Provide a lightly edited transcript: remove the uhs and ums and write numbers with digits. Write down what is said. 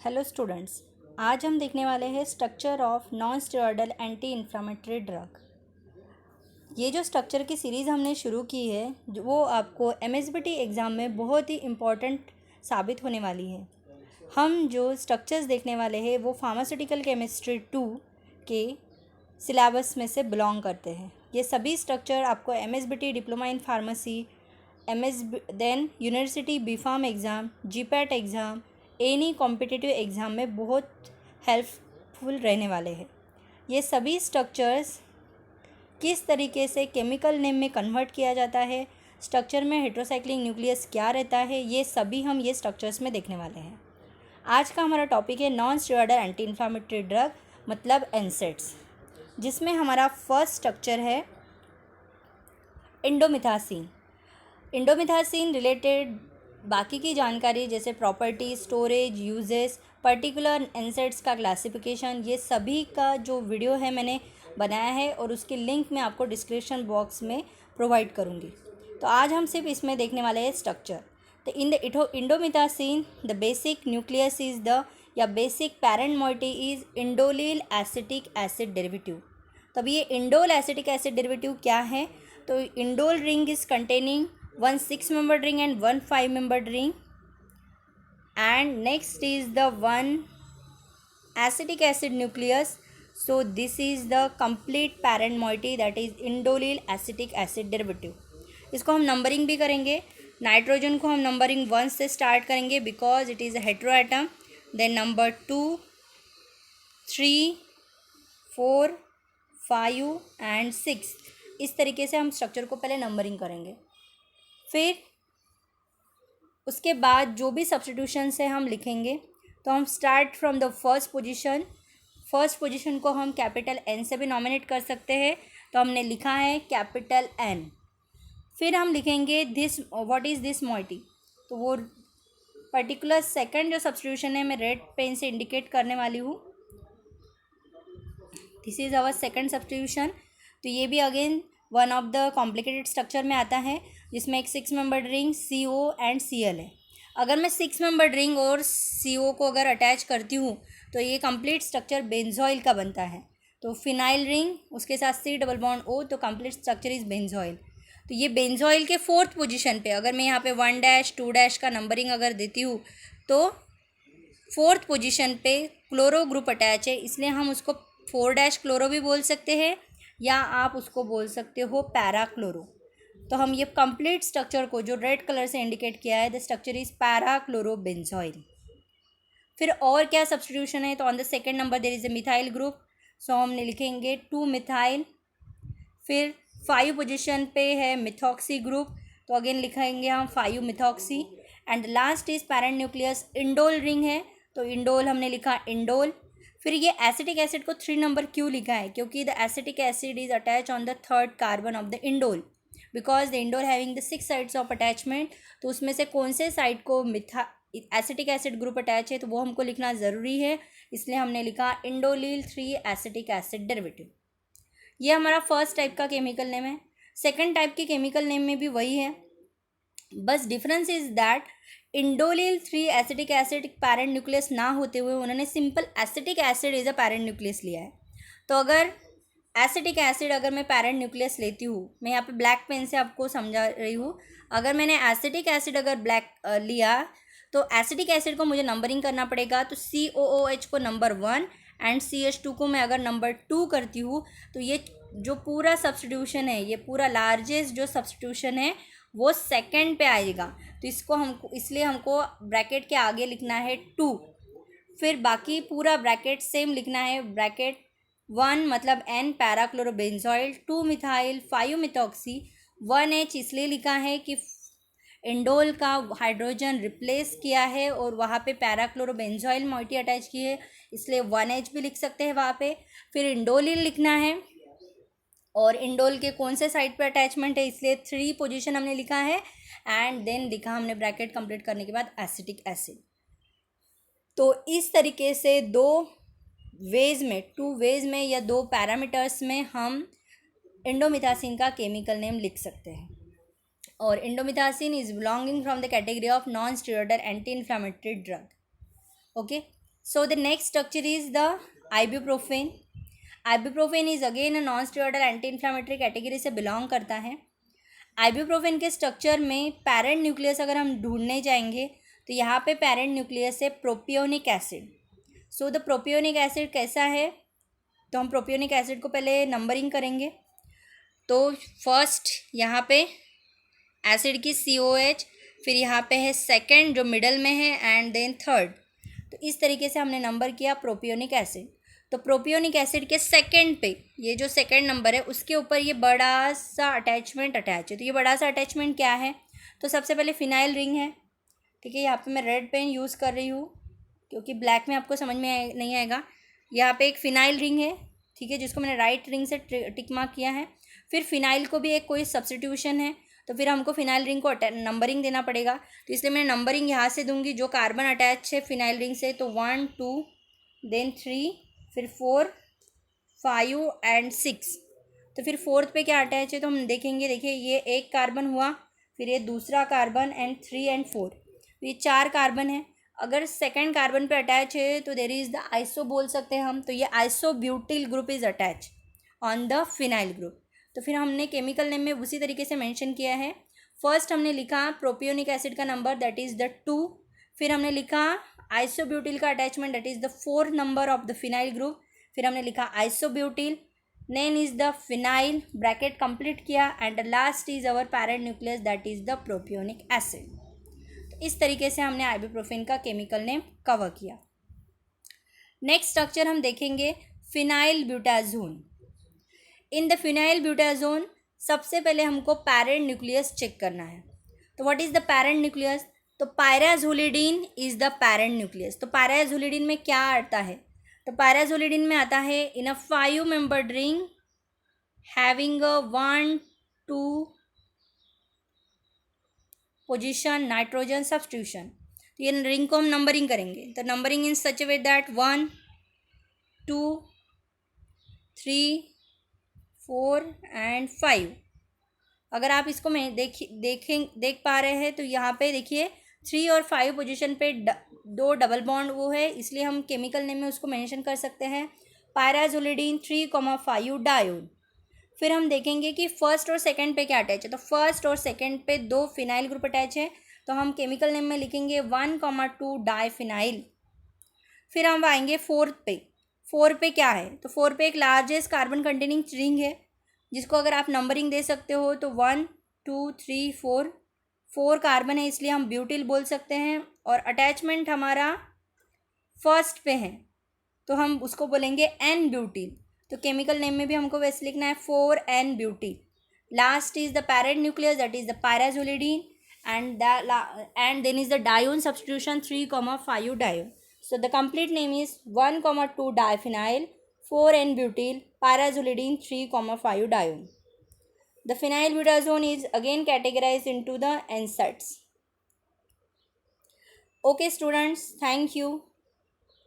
Hello students, आज हम देखने वाले हैं structure of non steroidal anti inflammatory drug. ये जो स्ट्रक्चर की सीरीज़ हमने शुरू की है वो आपको एमएसबीटी एग्ज़ाम में बहुत ही इम्पॉर्टेंट साबित होने वाली है। हम जो स्ट्रक्चर्स देखने वाले हैं वो फार्मास्यूटिकल केमिस्ट्री 2 के सिलेबस में से बिलोंग करते हैं। ये सभी स्ट्रक्चर आपको MSBT diploma in pharmacy, then university B Pharm exam, GPAT exam, any competitive exam में बहुत हेल्पफुल रहने वाले हैं। ये सभी स्ट्रक्चर्स किस तरीके से केमिकल नेम में कन्वर्ट किया जाता है, स्ट्रक्चर में हेट्रोसाइक्लिक न्यूक्लियस क्या रहता है, ये सभी हम ये स्ट्रक्चर्स में देखने वाले हैं। आज का हमारा टॉपिक है non steroidal anti inflammatory drug मतलब एनसेड्स, जिसमें हमारा फर्स्ट स्ट्रक्चर है इंडोमिथासिन। इंडोमिथासिन रिलेटेड बाकी की जानकारी जैसे property, storage, uses, particular NSAIDs का क्लासिफिकेशन, ये सभी का जो वीडियो है मैंने बनाया है और उसकी लिंक मैं आपको डिस्क्रिप्शन बॉक्स में प्रोवाइड करूँगी। तो आज हम सिर्फ इसमें देखने वाले हैं स्ट्रक्चर। तो in the indomethacin the basic nucleus is the या basic parent moiety is indolyl acetic acid derivative. तब ये इंडोल एसिटिक एसिड डेरिवेटिव क्या है? तो indole ring is containing one 6-membered ring and one 5-membered ring, and next is the one acetic acid nucleus. So this is the complete parent moiety, that is indolyl acetic acid derivative. इसको हम numbering भी करेंगे। Nitrogen को हम numbering 1 से start करेंगे because it is a heteroatom, then number 2, 3, 4, 5 and 6। इस तरीके से हम स्ट्रक्चर को पहले नंबरिंग करेंगे। फिर उसके बाद जो भी सब्स्टिट्यूशंस है हम लिखेंगे। तो हम start from the first position को हम कैपिटल एन से भी नॉमिनेट कर सकते हैं। तो हमने लिखा है कैपिटल एन। फिर हम लिखेंगे this, what is this moiety. तो वो पर्टिकुलर सेकंड जो सब्स्टिट्यूशन है मैं रेड पेन से इंडिकेट करने वाली हूँ। This is our second substitution. तो ये भी again one of the complicated structure में आता है, जिसमें एक 6-membered ring CO and Cl है। अगर मैं 6-membered रिंग और CO को अगर अटैच करती हूँ तो ये कंप्लीट स्ट्रक्चर बेंजोइल का बनता है। तो फिनाइल रिंग उसके साथ C डबल बॉन्ड O, तो कंप्लीट स्ट्रक्चर इज बेंजोइल। तो ये बेंजोइल के 4th पोजीशन पे अगर मैं यहाँ पे 1 2 का नंबरिंग अगर देती हूँ तो 4th पोजीशन पे क्लोरो ग्रुप अटैच है, इसलिए हम उसको 4 क्लोरो भी बोल सकते हैं या आप उसको बोल सकते हो पैरा क्लोरो। तो हम ये कंप्लीट स्ट्रक्चर को जो रेड कलर से इंडिकेट किया है, the structure is para chloro benzoyl. फिर और क्या सब्स्टिट्यूशन है? तो on the second number there is a methyl group, so हमने लिखेंगे 2 मिथाइल। फिर 5 पोजीशन पे है मिथॉक्सी ग्रुप, तो अगेन लिखेंगे हम 5 methoxy. And last is parent nucleus indole ring है, तो इंडोल हमने लिखा इंडोल। फिर ये एसिटिक एसिड को 3 नंबर क्यों लिखा है? क्योंकि the acetic acid is attach on the 3rd carbon of the indole, because the indole having the 6 sides of attachment. तो उसमें से कौन से साइड को एसिटिक एसिड ग्रुप अटैच है तो वो हमको लिखना ज़रूरी है, इसलिए हमने लिखा इंडोलिल 3 एसिटिक एसिड डेरिवेटिव। ये हमारा फर्स्ट टाइप का केमिकल नेम है। सेकेंड टाइप के केमिकल नेम में भी वही है, बस difference is that indolyl 3 acetic acid parent nucleus ना होते हुए उन्होंने simple acetic acid is a parent nucleus लिया है। तो अगर एसिटिक एसिड अगर मैं पैरेंट न्यूक्लियस लेती हूँ, मैं यहाँ पे ब्लैक पेन से आपको समझा रही हूँ, अगर मैंने एसिटिक एसिड अगर ब्लैक लिया तो एसिटिक एसिड को मुझे नंबरिंग करना पड़ेगा। तो COOH को नंबर 1 एंड CH2 को मैं अगर नंबर 2 करती हूँ तो ये जो पूरा सब्स्टिट्यूशन है, ये पूरा लार्जेस्ट जो सब्स्टिट्यूशन है वो सेकंड पे आएगा। तो इसको हमको इसलिए हमको ब्रैकेट के आगे लिखना है 2। फिर बाकी पूरा ब्रैकेट सेम लिखना है, ब्रैकेट 1 मतलब N पैराक्लोरोबेंजोइल, 2 मिथाइल, 5 मिथॉक्सी, 1H इसलिए लिखा है कि इंडोल का हाइड्रोजन रिप्लेस किया है और वहाँ पे पैराक्लोरोबेंजोइल मोइटी अटैच की है, इसलिए 1H भी लिख सकते हैं वहाँ पे। फिर इंडोलिल लिखना है और इंडोल के कौन से साइड पे अटैचमेंट है, इसलिए 3 पोजीशन हमने लिखा है। एंड देन लिखा हमने ब्रैकेट कंप्लीट करने के बाद एसिटिक एसिड। तो इस तरीके से 2 वेज में या 2 पैरामीटर्स में हम इंडोमिथासिन का केमिकल नेम लिख सकते हैं। और indomethacin is belonging from the category of non steroidal anti inflammatory drug. Okay, So the next structure is the ibuprofen. Ibuprofen is again a non steroidal anti inflammatory category से belong करता है। Ibuprofen के structure में parent nucleus अगर हम ढूंढने जाएंगे तो यहाँ पे पैरेंट न्यूक्लियस है propionic acid. So the propionic acid कैसा है, तो हम प्रोपियोनिक एसिड को पहले नंबरिंग करेंगे। तो फर्स्ट यहाँ पे एसिड की COH, फिर यहाँ पे है सेकंड जो मिडल में है, एंड देन थर्ड। तो इस तरीके से हमने नंबर किया प्रोपियोनिक एसिड। तो प्रोपियोनिक एसिड के सेकंड पे ये जो सेकंड नंबर है उसके ऊपर ये बड़ा सा अटैचमेंट अटैच है। तो ये बड़ा सा अटैचमेंट क्या है, तो सबसे पहले फिनाइल रिंग है। ठीक है, यहाँ पे मैं रेड पेन यूज़ कर रही हूँ क्योंकि ब्लैक में आपको समझ में नहीं आएगा। यहाँ पे एक फिनाइल रिंग है, ठीक है, जिसको मैंने राइट रिंग से टिक मार्क किया है। फिर फिनाइल को भी एक कोई सब्सटीट्यूशन है, तो फिर हमको फिनाइल रिंग को नंबरिंग देना पड़ेगा। तो इसलिए मैं नंबरिंग यहाँ से दूंगी जो कार्बन अटैच है फिनाइल रिंग से। तो 1 2 देन 3 फिर 4 5 एंड 6। तो फिर फोर्थ पे क्या अटैच है तो हम देखेंगे। देखिए ये एक कार्बन हुआ, फिर ये दूसरा कार्बन, एंड 3 एंड 4। तो ये 4 कार्बन है। अगर सेकंड कार्बन पे अटैच है तो देर इज़ द आइसो बोल सकते हैं हम। तो ये isobutyl group is attach on the phenyl group. तो फिर हमने केमिकल नेम में उसी तरीके से मेंशन किया है। फर्स्ट हमने लिखा प्रोपियोनिक एसिड का नंबर दैट इज़ द 2। फिर हमने लिखा आइसोब्यूटिल का attachment that is the 4th number of the phenyl group. फिर हमने लिखा isobutyl, name is the phenyl, bracket complete किया, and the last is our parent nucleus that is the propionic acid. तो इस तरीके से हमने आइबुप्रोफेन का केमिकल नेम कवर किया। नेक्स्ट स्ट्रक्चर हम देखेंगे phenylbutazone. In the phenyl butazone सबसे पहले हमको पैरेंट न्यूक्लियस चेक करना है। तो what is the parent nucleus, तो पायराजोलिडीन इज़ द पैरेंट न्यूक्लियस। तो पायराजोलिडीन में क्या आता है, तो पायराजोलिडीन में आता है इन अ 5 membered ring having a 1 2 position nitrogen substitution. तो ये रिंग को हम नंबरिंग करेंगे। तो numbering in such A way that 1 2 3 4 and 5। अगर आप इसको मैं देख पा रहे हैं तो यहाँ पे देखिए 3 और 5 पोजीशन पे दो डबल बॉन्ड वो है, इसलिए हम केमिकल नेम में उसको मेंशन कर सकते हैं पायराजोलिडीन 3,5 डायोन। फिर हम देखेंगे कि फर्स्ट और सेकंड पे क्या अटैच है। तो फर्स्ट और सेकंड पे 2 फिनाइल ग्रुप अटैच है, तो हम केमिकल नेम में लिखेंगे 1,2 डाईफिनाइल। फिर हम आएंगे 4th पे। 4 पे क्या है, तो 4 पे एक लार्जेस्ट कार्बन कंटेनिंग रिंग है, जिसको अगर आप नंबरिंग दे सकते हो तो 1 2 3 4। 4 कार्बन है इसलिए हम ब्यूटिल बोल सकते हैं, और अटैचमेंट हमारा फर्स्ट पे है तो हम उसको बोलेंगे एन ब्यूटिल। तो केमिकल नेम में भी हमको वैसे लिखना है 4N butyl. Last is the parent nucleus that is the pyrazolidine, and then is the dione substitution 3,5 dione. So the complete name is 1,2 diphenyl 4N butyl pyrazolidine 3,5 dione. The phenyl butazone is again categorized into the NSAIDs. Okay students, thank you.